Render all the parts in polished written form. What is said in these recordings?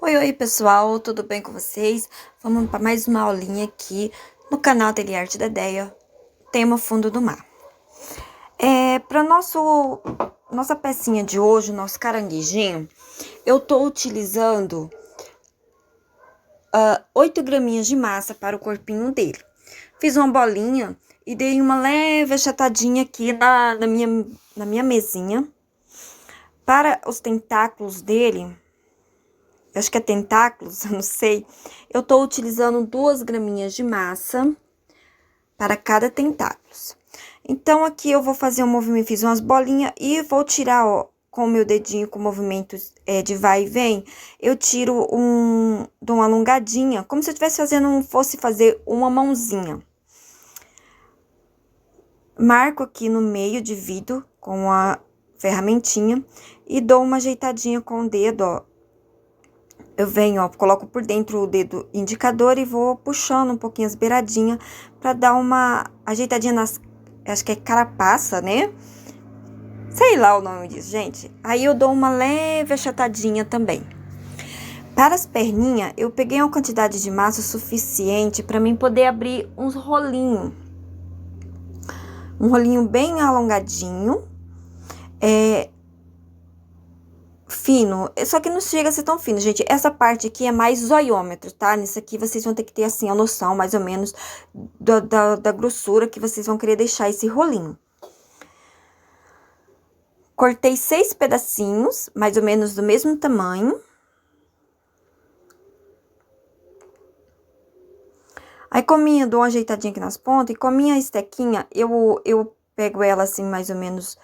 Oi, oi, pessoal, tudo bem com vocês? Vamos para mais uma aulinha aqui no canal Ateliê Arte da Ideia, tema Fundo do Mar. Para nossa pecinha de hoje, nosso caranguejinho, eu tô utilizando 8 graminhas de massa para o corpinho dele. Fiz uma bolinha e dei uma leve achatadinha aqui na minha mesinha. Para os tentáculos dele, acho que é tentáculos, eu não sei. Eu tô utilizando 2 graminhas de massa para cada tentáculo. Então, aqui eu vou fazer um movimento, fiz umas bolinhas e vou tirar, ó, com o meu dedinho, com movimentos de vai e vem, eu tiro dou uma alongadinha, como se eu estivesse fosse fazer uma mãozinha. Marco aqui no meio, divido com a ferramentinha e dou uma ajeitadinha com o dedo, ó. Eu venho, ó, coloco por dentro o dedo indicador e vou puxando um pouquinho as beiradinhas pra dar uma ajeitadinha acho que é carapaça, né? Sei lá o nome disso, gente. Aí eu dou uma leve achatadinha também. Para as perninhas, eu peguei uma quantidade de massa suficiente pra mim poder abrir uns rolinhos. Um rolinho bem alongadinho. Fino, só que não chega a ser tão fino, gente. Essa parte aqui é mais zoiômetro, tá? Nisso aqui vocês vão ter que ter, assim, a noção, mais ou menos, da grossura que vocês vão querer deixar esse rolinho. Cortei 6 pedacinhos, mais ou menos do mesmo tamanho. Aí, dou uma ajeitadinha aqui nas pontas, e com a minha estequinha, eu pego ela, assim, mais ou menos,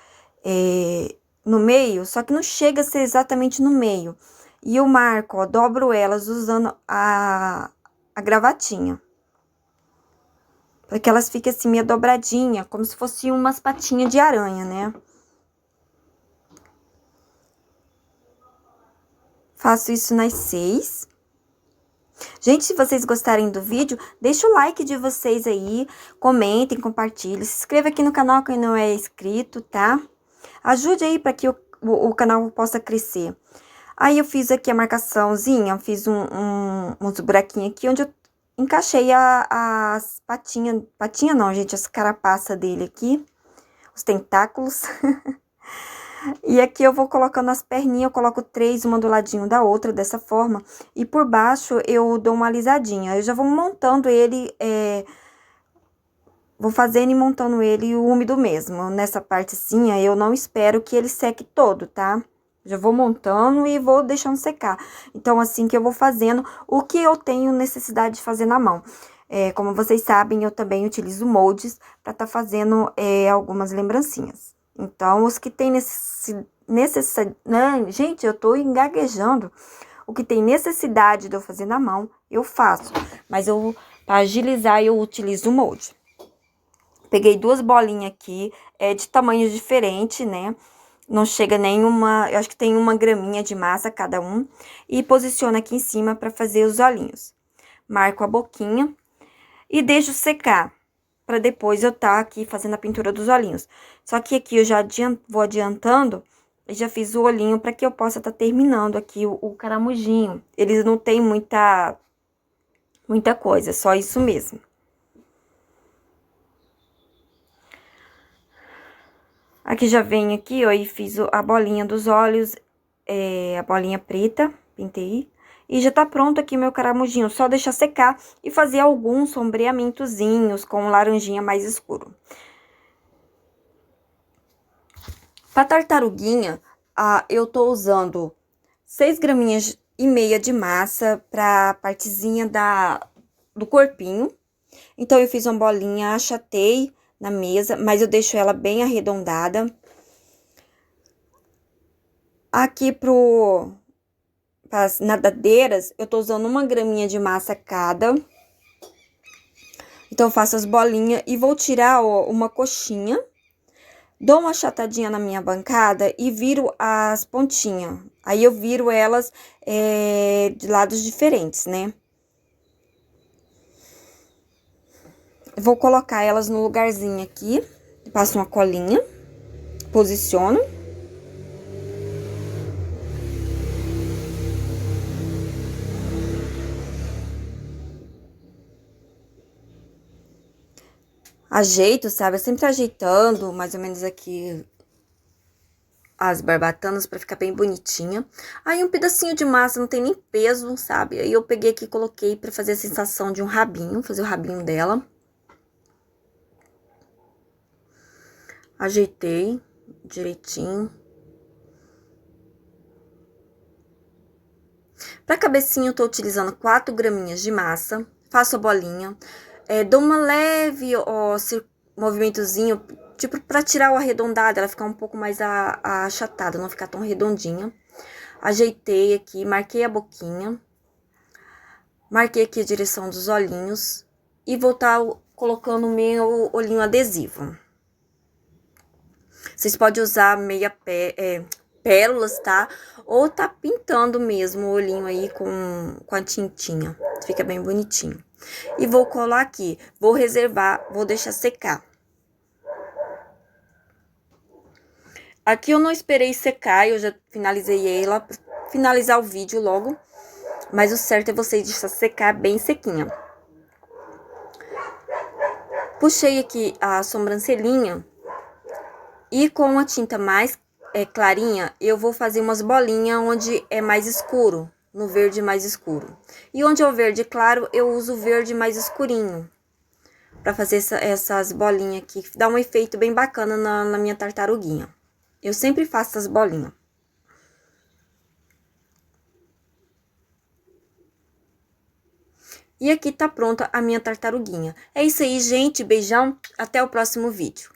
no meio, só que não chega a ser exatamente no meio. E eu marco, ó, dobro elas usando a gravatinha. Pra que elas fiquem assim, meio dobradinha, como se fossem umas patinhas de aranha, né? Faço isso nas 6. Gente, se vocês gostarem do vídeo, deixa o like de vocês aí, comentem, compartilhem, se inscreva aqui no canal quem não é inscrito, tá? Ajude aí para que o canal possa crescer. Aí, eu fiz aqui a marcaçãozinha, fiz uns buraquinhos aqui, onde eu encaixei as patinhas. Patinha não, gente, as carapaças dele aqui, os tentáculos. E aqui eu vou colocando as perninhas, eu coloco 3, uma do ladinho da outra, dessa forma. E por baixo eu dou uma alisadinha. Eu já vou montando ele, vou fazendo e montando ele úmido mesmo. Nessa partezinha, eu não espero que ele seque todo, tá? Já vou montando e vou deixando secar. Então, assim que eu vou fazendo o que eu tenho necessidade de fazer na mão. Como vocês sabem, eu também utilizo moldes para tá fazendo algumas lembrancinhas. Então, os que tem necessidade... Gente, eu tô engaguejando. O que tem necessidade de eu fazer na mão, eu faço. Mas para agilizar, eu utilizo o molde. Peguei 2 bolinhas aqui, de tamanhos diferentes, né? Não chega nenhuma, eu acho que tem 1 graminha de massa cada um. E posiciono aqui em cima para fazer os olhinhos. Marco a boquinha e deixo secar, para depois eu tá aqui fazendo a pintura dos olhinhos. Só que aqui eu já vou adiantando e já fiz o olhinho para que eu possa tá terminando aqui o caramujinho. Eles não tem muita coisa, só isso mesmo. Aqui já venho aqui, ó, e fiz a bolinha dos olhos, a bolinha preta, pintei. E já tá pronto aqui meu caramujinho, só deixar secar e fazer alguns sombreamentozinhos com laranjinha mais escuro. Pra tartaruguinha, eu tô usando 6 graminhas e meia de massa pra partezinha do corpinho. Então, eu fiz uma bolinha, achatei na mesa, mas eu deixo ela bem arredondada. Aqui para as nadadeiras, eu tô usando 1 graminha de massa cada. Então, eu faço as bolinhas e vou tirar, ó, uma coxinha. Dou uma achatadinha na minha bancada e viro as pontinhas. Aí, eu viro elas de lados diferentes, né? Vou colocar elas no lugarzinho aqui. Passo uma colinha. Posiciono. ajeito, sabe? Eu sempre ajeitando, mais ou menos aqui as barbatanas pra ficar bem bonitinha. Aí um pedacinho de massa, não tem nem peso, sabe? Aí eu peguei aqui e coloquei pra fazer a sensação de um rabinho, fazer o rabinho dela. Ajeitei direitinho. Pra cabecinha eu tô utilizando 4 graminhas de massa. Faço a bolinha. Dou uma leve movimentozinho, tipo pra tirar o arredondado, ela ficar um pouco mais achatada, não ficar tão redondinha. Ajeitei aqui, marquei a boquinha. Marquei aqui a direção dos olhinhos. E vou estar colocando o meu olhinho adesivo. Vocês podem usar pérolas, tá? Ou tá pintando mesmo o olhinho aí com a tintinha. Fica bem bonitinho. E vou colar aqui. Vou reservar, vou deixar secar. Aqui eu não esperei secar, eu já finalizei ela, finalizar o vídeo logo. Mas o certo é vocês deixar secar bem sequinha. Puxei aqui a sobrancelhinha. E com a tinta mais clarinha, eu vou fazer umas bolinhas onde é mais escuro, no verde mais escuro. E onde é o verde claro, eu uso o verde mais escurinho. Pra fazer essas bolinhas aqui, que dá um efeito bem bacana na minha tartaruguinha. Eu sempre faço essas bolinhas. E aqui tá pronta a minha tartaruguinha. É isso aí, gente. Beijão. Até o próximo vídeo.